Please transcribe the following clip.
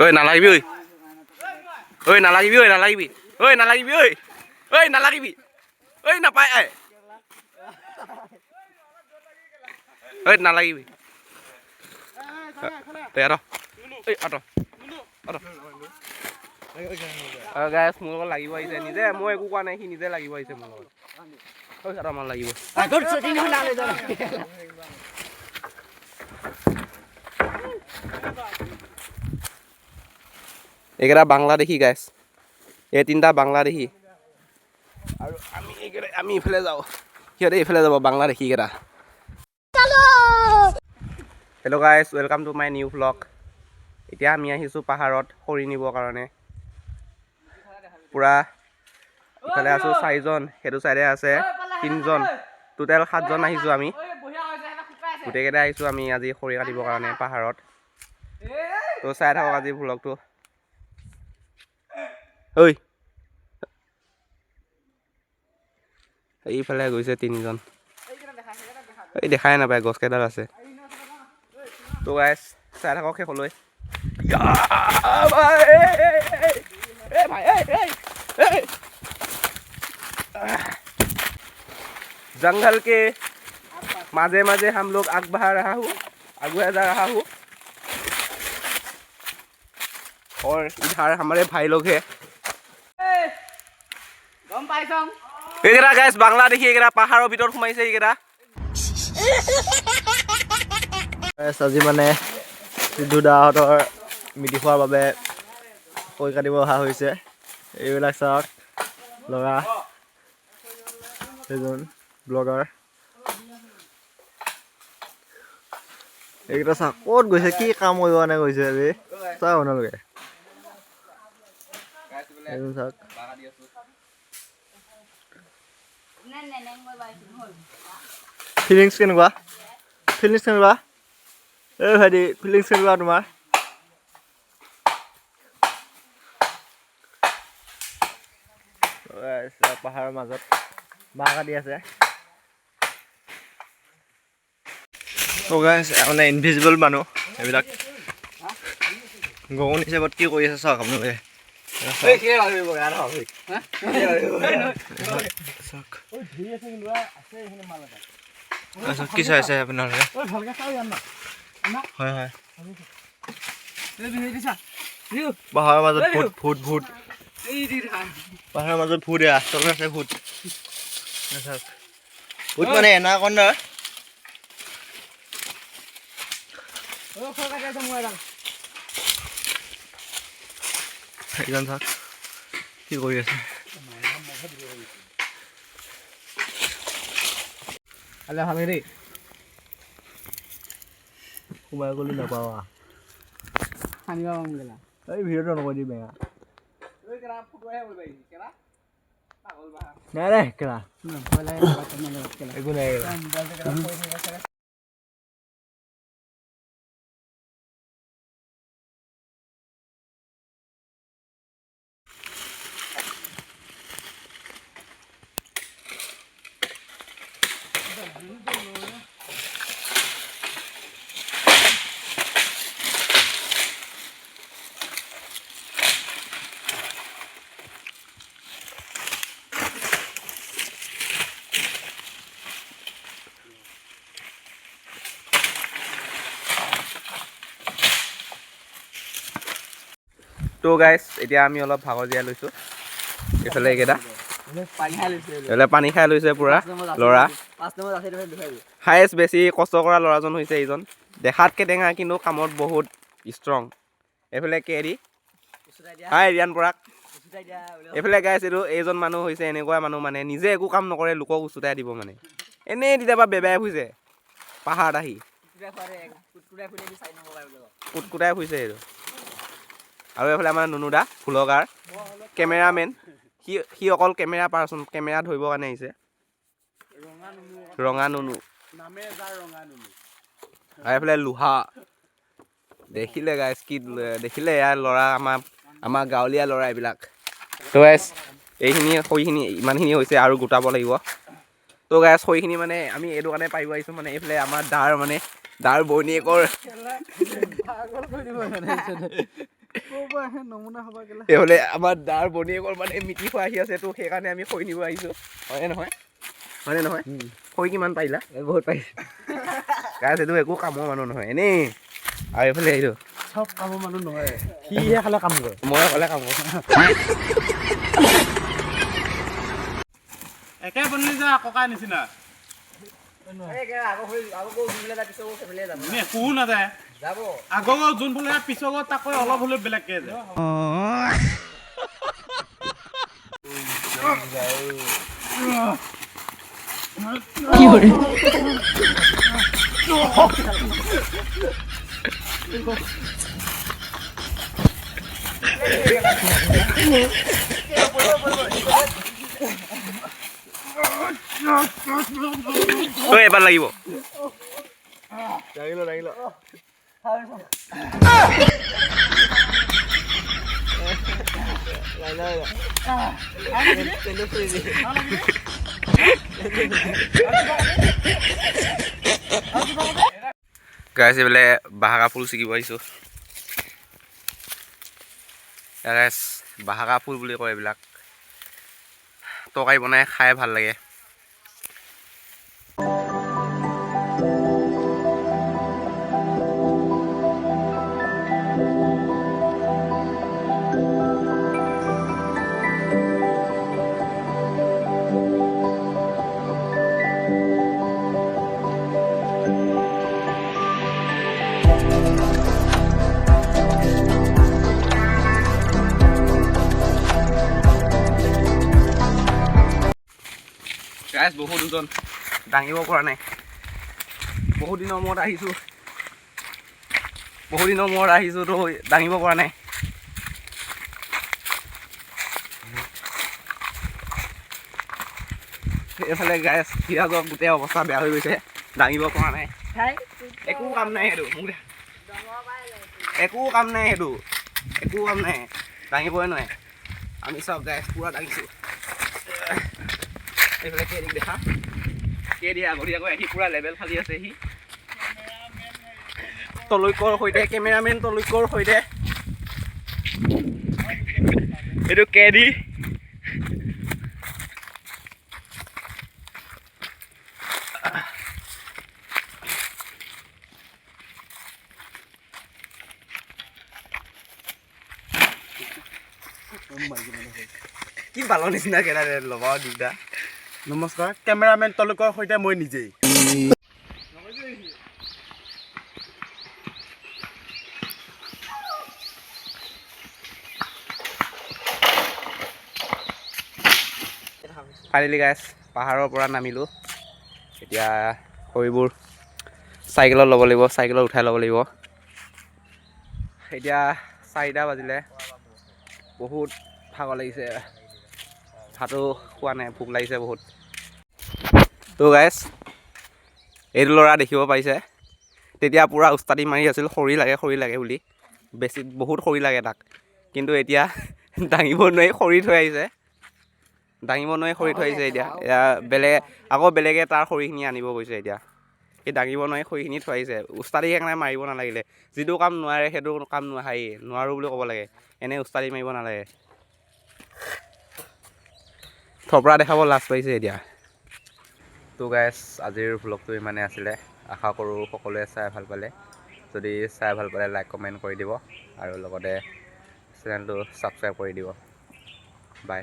ঐ নালাগিবি ঐ ঐ নালাগিবি ঐ নালাগিবি ঐ নালাগিবি ঐ ঐ নালাগিবি ঐ নাপায় ঐ নালাগিবি তই আৰ ঐ আঁত গাইছ মোৰ লগত লাগিব আহিছে নিজে মই একো কোৱা নাই সি নিজে লাগিব আহিছে মোৰ লগত ঐ আঁত মান লাগিব এইকেইটা বাংলাদেশী গাইছ এই তিনিটা বাংলাদেশী আৰু আমি ইফালে যাওঁ সিহঁতে এইফালে যাব বাংলাদেশী কেইটা hello' guys welcome to my new vlog এতিয়া আমি আহিছোঁ পাহাৰত খৰি নিবৰ কাৰণে পূৰা ইফালে আছোঁ 4জন সেইটো চাইডে আছে 3জন টোটেল 7জন আহিছোঁ আমি গোটেইকেইটা আহিছোঁ আমি আজি খৰি কাটিবৰ কাৰণে পাহাৰত তো চাই থাকক আজি ভ্লগটো ঐ এইফালে গৈছে 3জন এই দেখাই নাপায় গছ কেইডাল আছে তো গাইছ চাই থাকক শেষলৈ जंगल के माजे माजे हम लोग आग बढ़ा रहा हूँ आगे जा रहा हूँ और इधर हमारे भाई लोग है এইকেইটা গাইছ বাংলাদেশী এইকেইটা পাহাৰৰ ভিতৰত সোমাইছে এইকেইটা আজি মানে সিদ্ধু দাহঁতৰ মিতি খোৱাৰ বাবে খৰি কাটিব অহা হৈছে এইবিলাক চাওক ল'ৰা এজন ব্লগাৰ এইকেইটা চাওক ক'ত গৈছে কি কাম কৰিব কাৰণে গৈছে আজি চাওক আপোনালোকে এজন চাওক ফিলিংছ কেনেকুৱা এই ভাইটি ফিলিংছ কেনেকুৱা তোমাৰ পাহাৰৰ মাজত বাঁহ কাটি আছে মানে ইনভিজিবল মানুহ এইবিলাক গগন হিচাপত কি কৰি আছে চাওক আপোনালোকে কি চাই আছে আপোনালোকে হয় হয় পাহাৰৰ মাজত ভূত পাহাৰৰ মাজত ভূত আচল আছে ভূত ভূত মানে এনাকন্দা এইজন চাওক কি কৰি আছে ভালে দেই সোমাই গ'লো নাপাওঁ এই ভিডিঅ'টো নকৰি দিবি নাই নাই কেলা একো নাই তো গাইছ এতিয়া আমি অলপ ভাগৰ জীয়াই লৈছোঁ এইফালে এইকেইটা এইফালে পানী খাই লৈছে পূৰা ল'ৰা হায়েষ্ট বেছি কষ্ট কৰা ল'ৰাজন হৈছে এইজন দেখাত কেটেঙা কিন্তু কামত বহুত ষ্ট্ৰং এইফালে কেৰি হাই ৰিয়ান পৰাগ এইফালে গাইছ এইজন মানুহ হৈছে এনেকুৱা মানুহ মানে নিজে একো কাম নকৰে লোকক উচুতাই দিব মানে এনেই কেতিয়াবা বেবাই ফুৰিছে পাহাৰত আহি কুটকুটাই ফুৰিছে এইটো আৰু এইফালে আমাৰ নুনুদা ভ্লগাৰ কেমেৰামেন সি অকল কেমেৰা পাৰ্চন কেমেৰা ধৰিবৰ কাৰণে আহিছে ৰঙা নুনু আৰু এইফালে লোহা দেখিলে গাইছ কি দেখিলে ইয়াৰ ল'ৰা আমাৰ গাঁৱলীয়া ল'ৰা এইবিলাক তো গাইছ এইখিনি খৰিখিনি ইমানখিনি হৈছে আৰু গোটাব লাগিব তো গাইছ খৰিখিনি মানে আমি এইটো কাৰণে পাৰিব আহিছোঁ মানে এইফালে আমাৰ দাৰ বনীয়েকৰ এইফালে আমাৰ দাৰ বনীয়েকৰ মানে মিতি খোৱা আহি আছে তো সেইকাৰণে আমি খৰি নিব আহিছোঁ হয়নে নহয় খৰি কিমান পাৰিলা বহুত পাৰিছোঁ গাইছ এইটো একো কামৰ মানুহ নহয় এনেই আৰু এইফালে এইটো চব কামৰ মানুহ নহয় সিহে খালে কাম কৰে মই অকলে কাম কৰোঁ একে বনিলে যা ককাৰ নিচিনা একো নাযায় আগৰ যোনফালে পিছৰ তাক অলপ হ'লেও বেলেগকে যায় এবাৰ লাগিব গাইছ এইফালে বাহাকা ফুল ছিগিব আহিছোঁ গাইছ বাহাকা ফুল বুলি কয় এইবিলাক তৰকাৰী বনাই খাই ভাল লাগে গাইছ বহুত ওজন দাঙিব পৰা নাই বহুত দিনৰ মূৰত আহিছোঁ তো দাঙিব পৰা নাই এইফালে গাইছ সিৰাজৰ গোটেই অৱস্থা বেয়া হৈ গৈছে দাঙিব পৰা নাই একো কাম নাই দাঙিবই নোৱাৰে আমি চব গাইছ পুৰা দাঙিছোঁ এইফালে কেইদিন দেখা কেইদিন আগতীয়াকৈ আহি পুৰা লেভেল ফালি আছে সি তলৈকৰ সৈতে কেমেৰামেন তলৈকৰ সৈতে এইটো কেদি কি পালৰ নিচিনা কেইটা ল'ব দুটা নমস্কাৰ কেমেৰামেন তলকৰ সৈতে মই নিজেই ফাইনেলি গাইছ পাহাৰৰ পৰা নামিলোঁ এতিয়া খৰিবোৰ চাইকেলত ল'ব লাগিব চাইকেলত উঠাই ল'ব লাগিব এতিয়া 4টা বাজিলে বহুত ভাগৰ লাগিছে ভাতো খোৱা নাই ভোক লাগিছে বহুত তো গাইছ এইটো ল'ৰা দেখিব পাৰিছে তেতিয়া পূৰা উস্তাদি মাৰি আছিল খৰি লাগে বুলি বহুত খৰি লাগে তাক কিন্তু এতিয়া দাঙিব নোৱাৰি খৰি থৈ আহিছে এতিয়া বেলেগে তাৰ খৰিখিনি আনিব গৈছে এতিয়া এই দাঙিব নোৱাৰি খৰিখিনি থৈ আহিছে উস্তাদি সেইকাৰণে মাৰিব নালাগিলে যিটো কাম নোৱাৰে সেইটো কাম নোৱাৰোঁ বুলি ক'ব লাগে এনেই উস্তাদি মাৰিব নালাগে থপৰা দেখাব লাজ পাইছে এতিয়া তো গাইছ আজিৰ ভ্লগটো ইমানে আছিলে আশা কৰোঁ সকলোৱে চাই ভাল পালে যদি চাই ভাল পালে লাইক কমেণ্ট কৰি দিব আৰু লগতে চেনেলটো ছাবস্ক্ৰাইব কৰি দিব বাই